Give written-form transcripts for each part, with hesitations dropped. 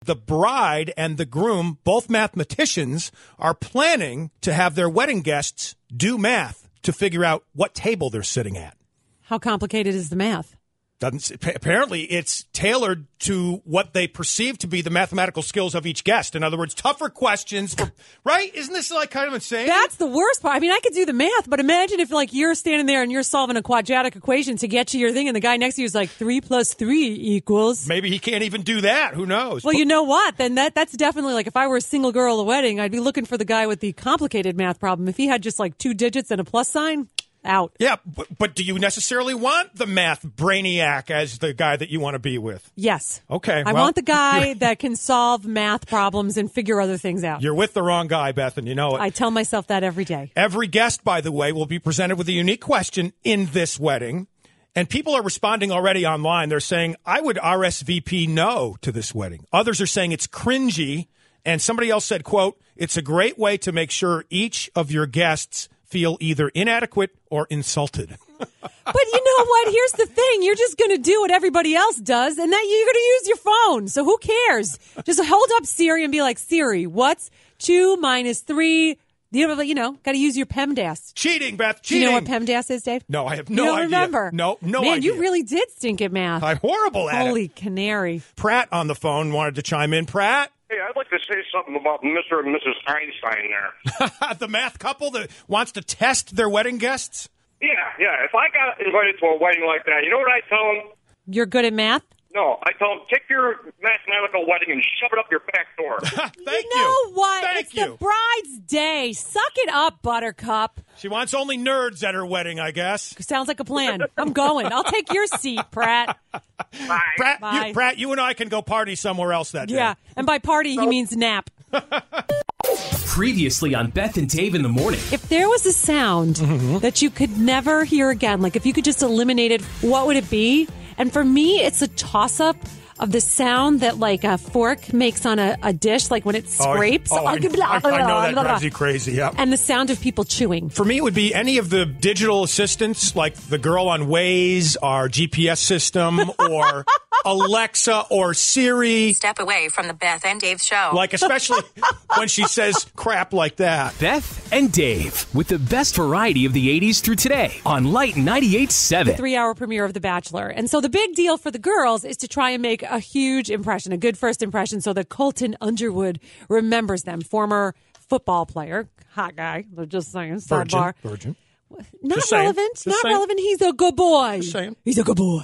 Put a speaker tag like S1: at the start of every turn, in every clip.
S1: The bride and the groom, both mathematicians, are planning to have their wedding guests do math to figure out what table they're sitting at.
S2: How complicated is the math?
S1: Apparently, it's tailored to what they perceive to be the mathematical skills of each guest. In other words, tougher questions, right? Isn't this like kind of insane?
S2: That's the worst part. I mean, I could do the math, but imagine if like you're standing there and you're solving a quadratic equation to get to your thing, and the guy next to you is like 3 + 3 equals.
S1: Maybe he can't even do that. Who knows?
S2: Well, you know what? Then that's definitely like if I were a single girl at a wedding, I'd be looking for the guy with the complicated math problem. If he had just like 2 digits and a plus sign. Out.
S1: Yeah, but do you necessarily want the math brainiac as the guy that you want to be with?
S2: Yes.
S1: Okay.
S2: I want the guy that can solve math problems and figure other things out.
S1: You're with the wrong guy, Beth, and you know it.
S2: I tell myself that every day.
S1: Every guest, by the way, will be presented with a unique question in this wedding. And people are responding already online. They're saying, I would RSVP no to this wedding. Others are saying it's cringy. And somebody else said, quote, it's a great way to make sure each of your guests feel either inadequate or insulted.
S2: But you know what? Here's the thing. You're just going to do what everybody else does, and that you're going to use your phone. So who cares? Just hold up Siri and be like, Siri, what's 2 - 3? You know, got to use your PEMDAS.
S1: Cheating, Beth, cheating.
S2: Do you know what PEMDAS is, Dave?
S1: No, I have no idea.
S2: You don't remember?
S1: No
S2: Man,
S1: idea.
S2: you really did stink at math.
S1: I'm horrible at it.
S2: Holy canary.
S1: Pratt on the phone wanted to chime in. Pratt?
S3: Hey, I'd like to say something about Mr. and Mrs. Einstein there.
S1: The math couple that wants to test their wedding guests?
S3: Yeah. If I got invited to a wedding like that, you know what I tell them?
S2: You're good at math?
S3: No, I tell them, take your mathematical wedding and shove it up your back door.
S1: Thank you.
S2: You know what?
S1: Thank
S2: it's
S1: you.
S2: the bride's day. Suck it up, Buttercup.
S1: She wants only nerds at her wedding, I guess.
S2: Sounds like a plan. I'm going. I'll take your seat, Pratt.
S3: Bye.
S1: Pratt, you and I can go party somewhere else that day.
S2: Yeah, and by party, he means nap.
S4: Previously on Beth and Dave in the Morning.
S2: If there was a sound that you could never hear again, like if you could just eliminate it, what would it be? And for me, it's a toss-up of the sound that like a fork makes on a dish, like when it scrapes.
S1: I know that drives you crazy, yeah.
S2: And the sound of people chewing.
S1: For me, it would be any of the digital assistants, like the girl on Waze, our GPS system, or Alexa or Siri.
S5: Step away from the Beth and Dave show.
S1: Like, especially when she says crap like that.
S4: Beth and Dave with the best variety of the 80s through today on Lite 98.7.
S2: 3-hour premiere of The Bachelor. And so the big deal for the girls is to try and make a huge impression, a good first impression, so that Colton Underwood remembers them. Former football player, hot guy, they're just saying, sidebar.
S1: Virgin.
S2: Not
S1: Just saying.
S2: relevant.
S1: Just
S2: Not
S1: saying.
S2: relevant. He's a good boy.
S1: Just saying.
S2: He's a good boy.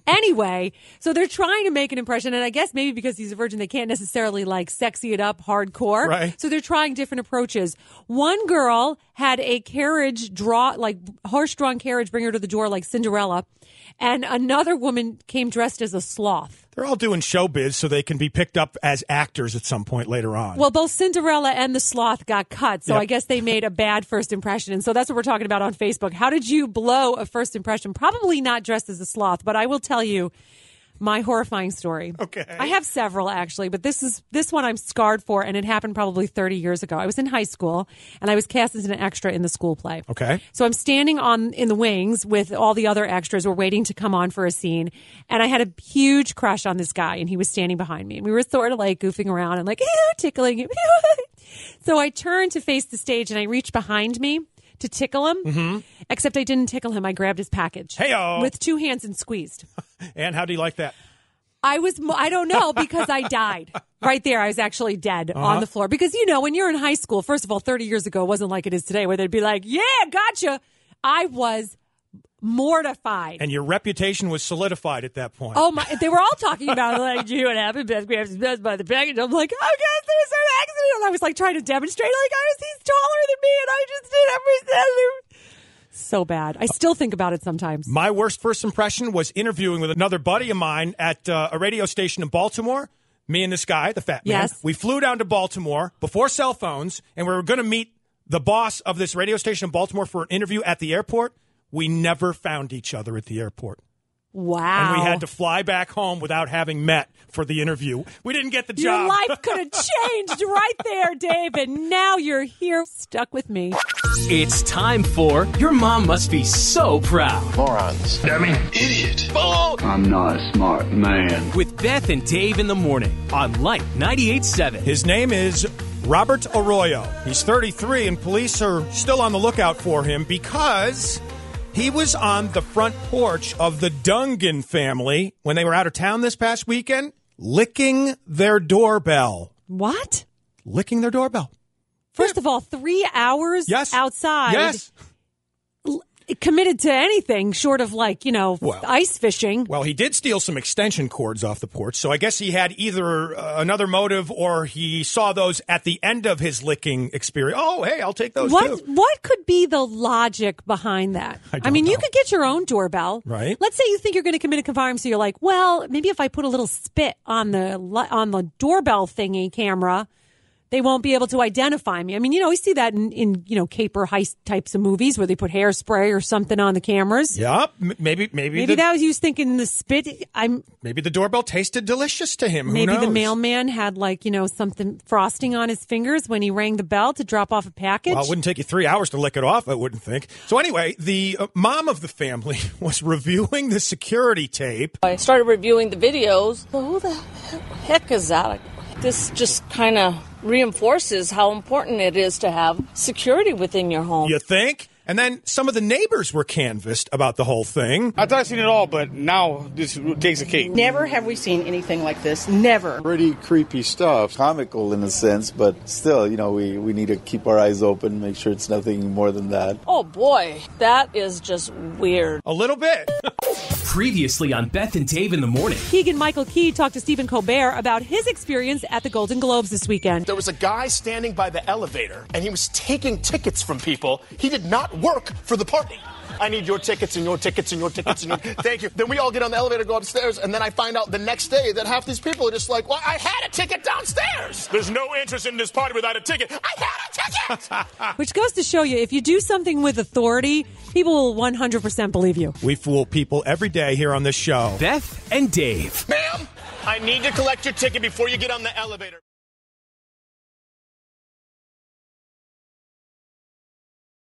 S2: Anyway, so they're trying to make an impression, and I guess maybe because he's a virgin, they can't necessarily like sexy it up hardcore.
S1: Right.
S2: So they're trying different approaches. One girl had a carriage like horse-drawn carriage, bring her to the door like Cinderella, and another woman came dressed as a sloth.
S1: They're all doing showbiz so they can be picked up as actors at some point later on.
S2: Well, both Cinderella and the sloth got cut, so
S1: Yep.
S2: I guess they made a bad first impression. And so that's what we're talking about on Facebook. How did you blow a first impression? Probably not dressed as a sloth, but I will tell you my horrifying story.
S1: Okay.
S2: I have several, actually, but this one I'm scarred for, and it happened probably 30 years ago. I was in high school, and I was cast as an extra in the school play.
S1: Okay.
S2: So I'm standing in the wings with all the other extras. We're waiting to come on for a scene, and I had a huge crush on this guy, and he was standing behind me. And we were sort of like goofing around and like tickling him. So I turned to face the stage, and I reached behind me to tickle him, except I didn't tickle him. I grabbed his package with 2 hands and squeezed.
S1: And how do you like that?
S2: I don't know, because I died. Right there, I was actually dead on the floor. Because, you know, when you're in high school, first of all, 30 years ago, it wasn't like it is today, where they'd be like, yeah, gotcha. I was mortified.
S1: And your reputation was solidified at that point.
S2: Oh, my. They were all talking about, like, gee, what happened? Beth grabbed his best by the package. I'm like, oh, guys, there was an accident. And I was, like, trying to demonstrate, like, he's taller than me, and I just did everything. So bad. I still think about it sometimes.
S1: My worst first impression was interviewing with another buddy of mine at a radio station in Baltimore. Me and this guy, the fat man.
S2: Yes.
S1: We flew down to Baltimore before cell phones, and we were going to meet the boss of this radio station in Baltimore for an interview at the airport. We never found each other at the airport.
S2: Wow.
S1: And we had to fly back home without having met for the interview. We didn't get the job.
S2: Your life could have changed right there, Dave, and now you're here stuck with me.
S4: It's time for Your Mom Must Be So Proud.
S6: Morons.
S3: Dummy.
S6: Idiot.
S7: I'm not a smart man.
S4: With Beth and Dave in the morning on Lite 98.7.
S1: His name is Robert Arroyo. He's 33, and police are still on the lookout for him because he was on the front porch of the Dungan family when they were out of town this past weekend, licking their doorbell.
S2: What?
S1: Licking their doorbell.
S2: First of all, 3 hours outside.
S1: Yes.
S2: Committed to anything short of ice fishing.
S1: Well, he did steal some extension cords off the porch, so I guess he had either another motive or he saw those at the end of his licking experience. Oh, hey, I'll take those too.
S2: What could be the logic behind that? I mean, you could get your own doorbell.
S1: Right.
S2: Let's say you think you're going to commit a crime, so you're like, well, maybe if I put a little spit on the doorbell thingy camera, they won't be able to identify me. I mean, you see that in caper heist types of movies where they put hairspray or something on the cameras.
S1: Yeah, maybe
S2: that was you thinking the spit.
S1: Maybe the doorbell tasted delicious to him. Who
S2: maybe
S1: knows?
S2: the mailman had something frosting on his fingers when he rang the bell to drop off a package.
S1: Well, it wouldn't take you 3 hours to lick it off, I wouldn't think. So anyway, the mom of the family was reviewing the security tape.
S8: I started reviewing the videos. Who the heck is that? This just kind of reinforces how important it is to have security within your home.
S1: You think? And then some of the neighbors were canvassed about the whole thing.
S9: I thought I'd seen it all, but now this takes a cake.
S10: Never have we seen anything like this. Never.
S11: Pretty creepy stuff. Comical in a sense, but still, we need to keep our eyes open, make sure it's nothing more than that.
S8: Oh, boy. That is just weird.
S1: A little bit.
S4: Previously on Beth and Dave in the morning.
S2: Keegan-Michael Key talked to Stephen Colbert about his experience at the Golden Globes this weekend.
S6: There was a guy standing by the elevator, and he was taking tickets from people. He did not work for the party. I need your tickets and your tickets and your tickets and your... Thank you. Then we all get on the elevator, go upstairs, and then I find out the next day that half these people are just like, well, I had a ticket downstairs. There's no interest in this party without a ticket. I had a ticket!
S2: Which goes to show you, if you do something with authority, people will 100% believe you.
S1: We fool people every day here on this show.
S4: Beth and Dave.
S6: Ma'am, I need to collect your ticket before you get on the elevator.